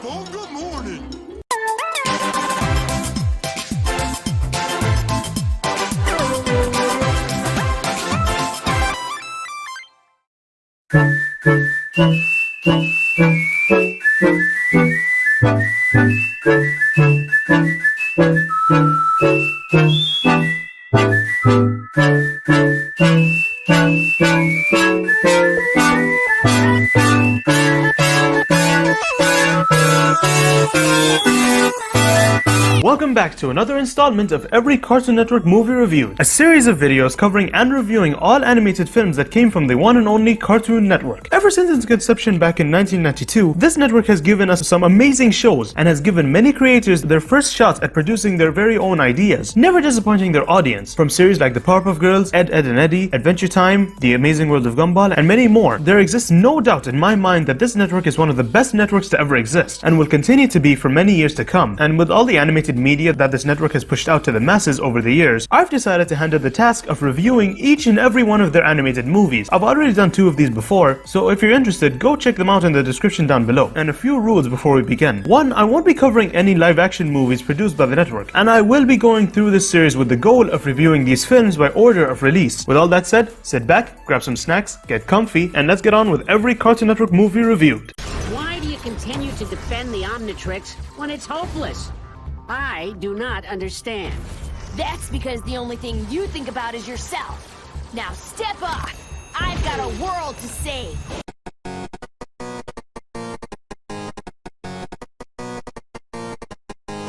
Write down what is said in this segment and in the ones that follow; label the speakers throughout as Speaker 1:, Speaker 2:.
Speaker 1: people, good morning.
Speaker 2: Welcome back to another installment of Every Cartoon Network Movie Reviewed, a series of videos covering and reviewing all animated films that came from the one and only Cartoon Network. Ever since its conception back in 1992, this network has given us some amazing shows and has given many creators their first shot at producing their very own ideas, never disappointing their audience. From series like the Powerpuff Girls, Ed, Edd and Eddy, Adventure Time, The Amazing World of Gumball, and many more, there exists no doubt in my mind that this network is one of the best networks to ever exist, and will continue to be for many years to come. And with all the animated media that this network has pushed out to the masses over the years, I've decided to handle the task of reviewing each and every one of their animated movies. I've already done 2 of these before, so if you're interested, go check them out in the description down below. And a few rules before we begin. 1. I won't be covering any live action movies produced by the network, and I will be going through this series with the goal of reviewing these films by order of release. With all that said, sit back, grab some snacks, get comfy, and let's get on with every Cartoon Network movie reviewed.
Speaker 3: Why do you continue to defend the Omnitrix when it's hopeless? I do not understand.
Speaker 4: That's because the only thing you think about is yourself. Now step up! I've got a world to save!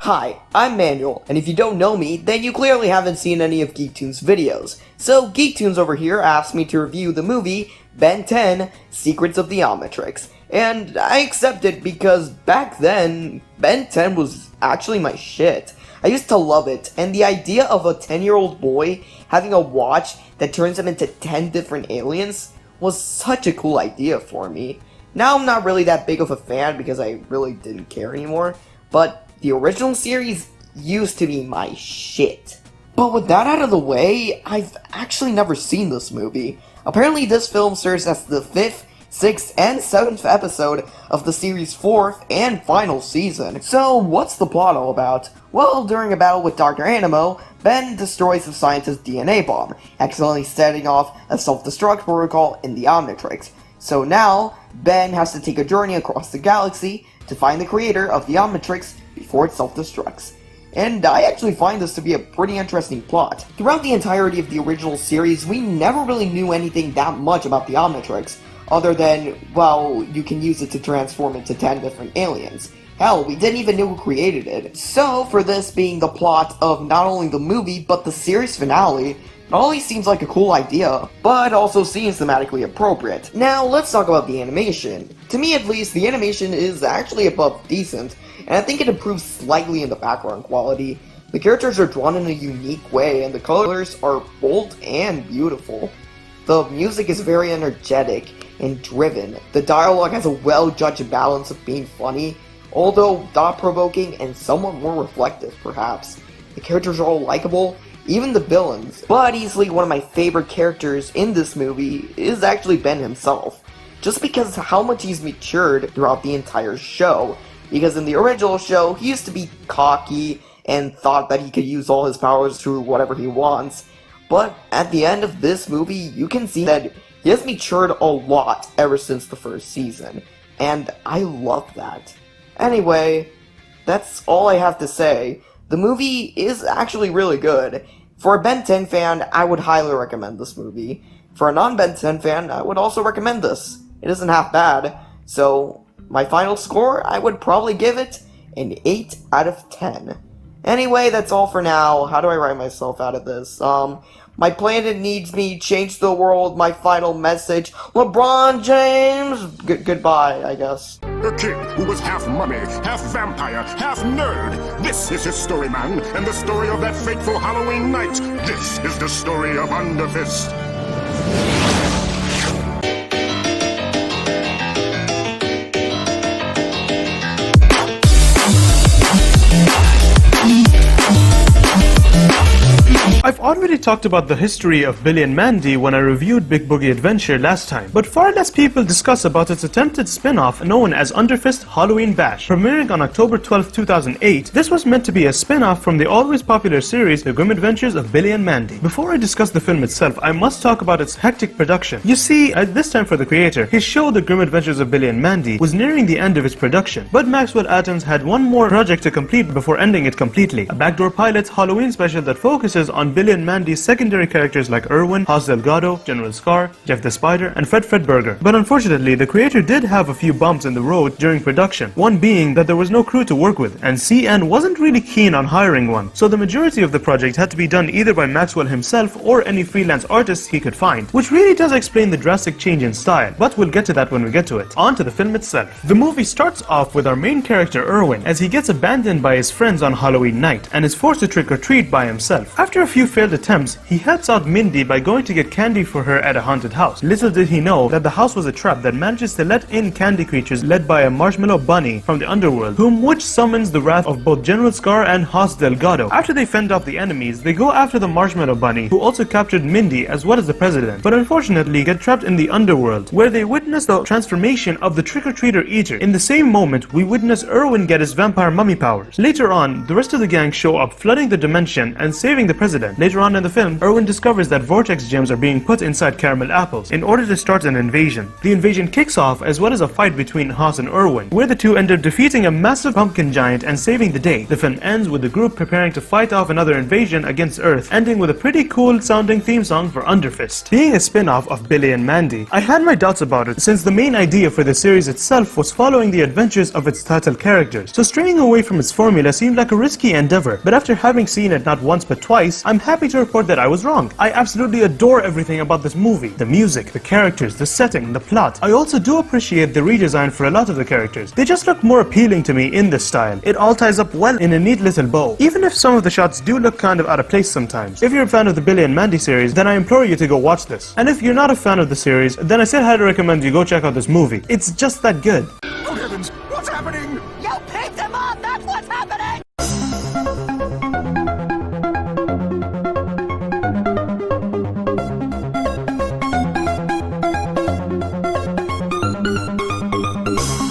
Speaker 5: Hi, I'm Manuel, and if you don't know me, then you clearly haven't seen any of GeekToon's videos. So GeekToon's over here asked me to review the movie Ben 10: Secrets of the Omnitrix. And I accepted because back then, Ben 10 was actually my shit. I used to love it, and the idea of a 10-year-old boy having a watch that turns him into 10 different aliens was such a cool idea for me. Now I'm not really that big of a fan because I really didn't care anymore, but the original series used to be my shit. But with that out of the way, I've actually never seen this movie. Apparently this film serves as the 5th, 6th, and 7th episode of the series' 4th and final season. So what's the plot all about? Well, during a battle with Dr. Animo, Ben destroys the scientist's DNA bomb, accidentally setting off a self-destruct protocol in the Omnitrix. So now, Ben has to take a journey across the galaxy to find the creator of the Omnitrix before it self-destructs. And I actually find this to be a pretty interesting plot. Throughout the entirety of the original series, we never really knew anything that much about the Omnitrix, other than, well, you can use it to transform into 10 different aliens. Hell, we didn't even know who created it. So, for this being the plot of not only the movie, but the series finale, it not only seems like a cool idea, but also seems thematically appropriate. Now, let's talk about the animation. To me at least, the animation is actually above decent, and I think it improves slightly in the background quality. The characters are drawn in a unique way, and the colors are bold and beautiful. The music is very energetic and driven. The dialogue has a well-judged balance of being funny, although thought-provoking and somewhat more reflective, perhaps. The characters are all likable, even the villains. But easily one of my favorite characters in this movie is actually Ben himself, just because of how much he's matured throughout the entire show. Because in the original show, he used to be cocky and thought that he could use all his powers to whatever he wants. But at the end of this movie, you can see that he has matured a lot ever since the first season, and I love that. Anyway, that's all I have to say. The movie is actually really good. For a Ben 10 fan, I would highly recommend this movie. For a non-Ben 10 fan, I would also recommend this. It isn't half bad, so my final score, I would probably give it an 8 out of 10. Anyway, that's all for now. How do I write myself out of this? My planet needs me, change the world, my final message. LeBron James! Goodbye, I guess.
Speaker 1: A kid who was half mummy, half vampire, half nerd. This is his story, man, and the story of that fateful Halloween night. This is the story of Underfist.
Speaker 2: I've already talked about the history of Billy and Mandy when I reviewed Big Boogie Adventure last time, but far less people discuss about its attempted spin-off known as Underfist Halloween Bash. Premiering on October 12, 2008, this was meant to be a spin-off from the always popular series The Grim Adventures of Billy and Mandy. Before I discuss the film itself, I must talk about its hectic production. You see, at this time for the creator, his show The Grim Adventures of Billy and Mandy was nearing the end of its production, but Maxwell Atoms had one more project to complete before ending it completely. A backdoor pilot Halloween special that focuses on Billy and Mandy's secondary characters like Irwin, Hoss Delgado, General Scar, Jeff the Spider, and Fred Fredburger. But unfortunately, the creator did have a few bumps in the road during production, one being that there was no crew to work with, and CN wasn't really keen on hiring one, so the majority of the project had to be done either by Maxwell himself or any freelance artists he could find, which really does explain the drastic change in style, but we'll get to that when we get to it. On to the film itself. The movie starts off with our main character Irwin, as he gets abandoned by his friends on Halloween night, and is forced to trick-or-treat by himself. After a few failed attempts, he helps out Mindy by going to get candy for her at a haunted house. Little did he know that the house was a trap that manages to let in candy creatures led by a marshmallow bunny from the underworld, which summons the wrath of both General Scar and Hoss Delgado. After they fend off the enemies, they go after the marshmallow bunny, who also captured Mindy as well as the president, but unfortunately get trapped in the underworld, where they witness the transformation of the trick-or-treater eater. In the same moment, we witness Irwin get his vampire mummy powers. Later on, the rest of the gang show up, flooding the dimension and saving the president. Later on in the film, Irwin discovers that vortex gems are being put inside caramel apples in order to start an invasion. The invasion kicks off as well as a fight between Hoss and Irwin, where the two end up defeating a massive pumpkin giant and saving the day. The film ends with the group preparing to fight off another invasion against Earth, ending with a pretty cool sounding theme song for Underfist. Being a spin-off of Billy and Mandy, I had my doubts about it, since the main idea for the series itself was following the adventures of its title characters, so straying away from its formula seemed like a risky endeavor. But after having seen it not once but twice, I'm happy to report that I was wrong. I absolutely adore everything about this movie. The music, the characters, the setting, the plot. I also do appreciate the redesign for a lot of the characters. They just look more appealing to me in this style. It all ties up well in a neat little bow, even if some of the shots do look kind of out of place sometimes. If you're a fan of the Billy and Mandy series, then I implore you to go watch this. And if you're not a fan of the series, then I still highly recommend you go check out this movie. It's just that good.
Speaker 1: Oh heavens, what's happening?
Speaker 4: You picked him up! That's what's happening!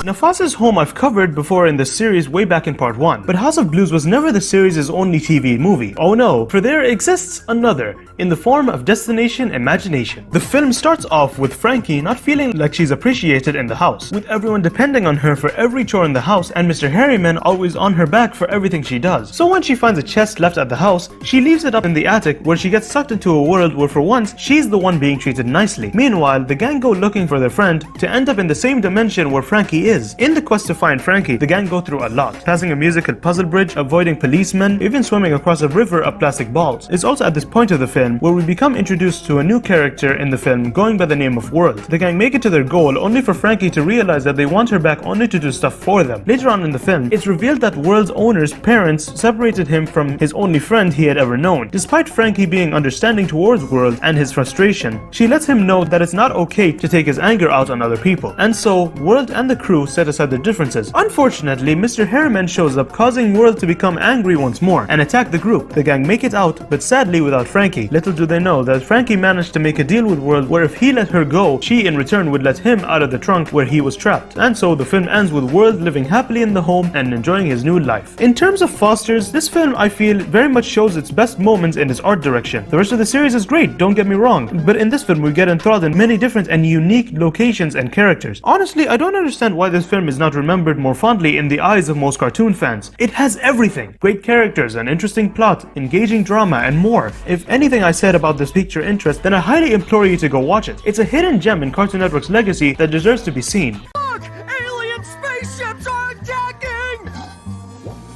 Speaker 2: Now Foss's home I've covered before in this series way back in part 1, but House of Blues was never the series' only TV movie. Oh no, for there exists another, in the form of Destination Imagination. The film starts off with Frankie not feeling like she's appreciated in the house, with everyone depending on her for every chore in the house and Mr. Harriman always on her back for everything she does. So when she finds a chest left at the house, she leaves it up in the attic where she gets sucked into a world where for once she's the one being treated nicely. Meanwhile, the gang go looking for their friend to end up in the same dimension where Frankie is. In the quest to find Frankie, the gang go through a lot, passing a musical puzzle bridge, avoiding policemen, even swimming across a river of plastic balls. It's also at this point of the film where we become introduced to a new character in the film going by the name of World. The gang make it to their goal only for Frankie to realize that they want her back only to do stuff for them. Later on in the film, it's revealed that World's owner's parents separated him from his only friend he had ever known. Despite Frankie being understanding towards World and his frustration, she lets him know that it's not okay to take his anger out on other people. And so, World and the crew set aside their differences. Unfortunately, Mr. Harriman shows up, causing World to become angry once more and attack the group. The gang make it out, but sadly without Frankie. Little do they know that Frankie managed to make a deal with World where if he let her go, she in return would let him out of the trunk where he was trapped. And so the film ends with World living happily in the home and enjoying his new life. In terms of Foster's, this film I feel very much shows its best moments in its art direction. The rest of the series is great, don't get me wrong, but in this film we get enthralled in many different and unique locations and characters. Honestly, I don't understand why this film is not remembered more fondly in the eyes of most cartoon fans. It has everything. Great characters, an interesting plot, engaging drama, and more. If anything I said about this piqued your interest, then I highly implore you to go watch it. It's a hidden gem in Cartoon Network's legacy that deserves to be seen.
Speaker 6: Look! Alien spaceships are attacking!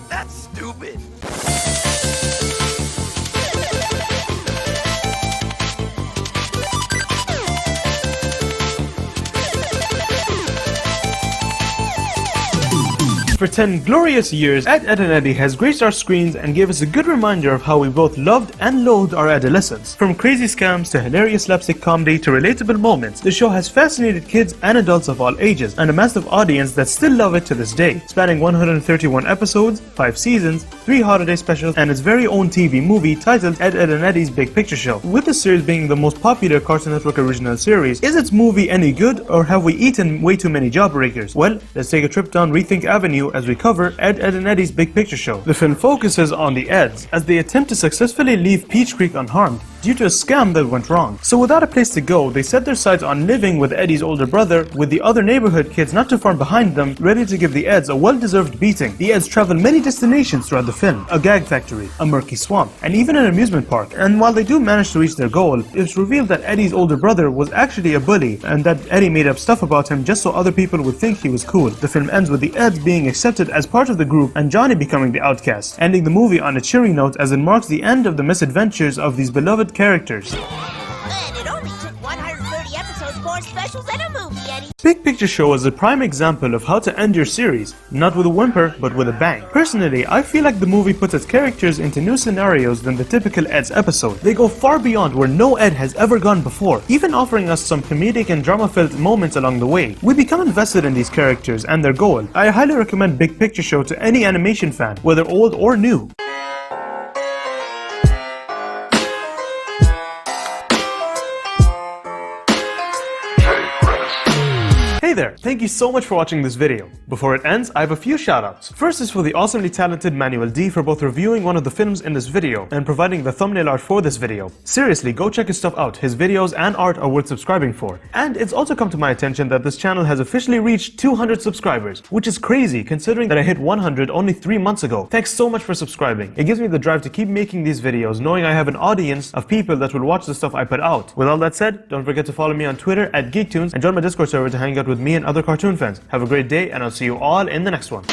Speaker 6: That's stupid.
Speaker 2: For 10 glorious years, Ed, Edd and Eddy has graced our screens and gave us a good reminder of how we both loved and loathed our adolescence. From crazy scams to hilarious slapstick comedy to relatable moments, the show has fascinated kids and adults of all ages, and a massive audience that still love it to this day. Spanning 131 episodes, 5 seasons, 3 holiday specials, and its very own TV movie titled Ed, Edd and Eddy's Big Picture Show. With the series being the most popular Cartoon Network original series, is its movie any good, or have we eaten way too many jawbreakers? Well, let's take a trip down Rethink Avenue as we cover Ed, Edd and Eddy's Big Picture Show. The film focuses on the Eds as they attempt to successfully leave Peach Creek unharmed due to a scam that went wrong. So without a place to go, they set their sights on living with Eddy's older brother, with the other neighborhood kids not too far behind them, ready to give the Eds a well-deserved beating. The Eds travel many destinations throughout the film: a gag factory, a murky swamp, and even an amusement park. And while they do manage to reach their goal, it's revealed that Eddy's older brother was actually a bully, and that Eddy made up stuff about him just so other people would think he was cool. The film ends with the Eds being accepted as part of the group and Johnny becoming the outcast, ending the movie on a cheery note as it marks the end of the misadventures of these beloved characters.
Speaker 7: And it only took 130 episodes, 4 specials, and a movie, Eddie.
Speaker 2: Big Picture Show is a prime example of how to end your series, not with a whimper, but with a bang. Personally, I feel like the movie puts its characters into new scenarios than the typical Ed's episode. They go far beyond where no Ed has ever gone before, even offering us some comedic and drama-filled moments along the way. We become invested in these characters and their goal. I highly recommend Big Picture Show to any animation fan, whether old or new. Hey there, thank you so much for watching this video. Before it ends, I have a few shoutouts. First is for the awesomely talented Manuel D for both reviewing one of the films in this video and providing the thumbnail art for this video. Seriously, go check his stuff out. His videos and art are worth subscribing for. And it's also come to my attention that this channel has officially reached 200 subscribers, which is crazy considering that I hit 100 only 3 months ago. Thanks so much for subscribing. It gives me the drive to keep making these videos, knowing I have an audience of people that will watch the stuff I put out. With all that said, don't forget to follow me on Twitter @GeekTunes and join my Discord server to hang out with me and other cartoon fans. Have a great day, and I'll see you all in the next one.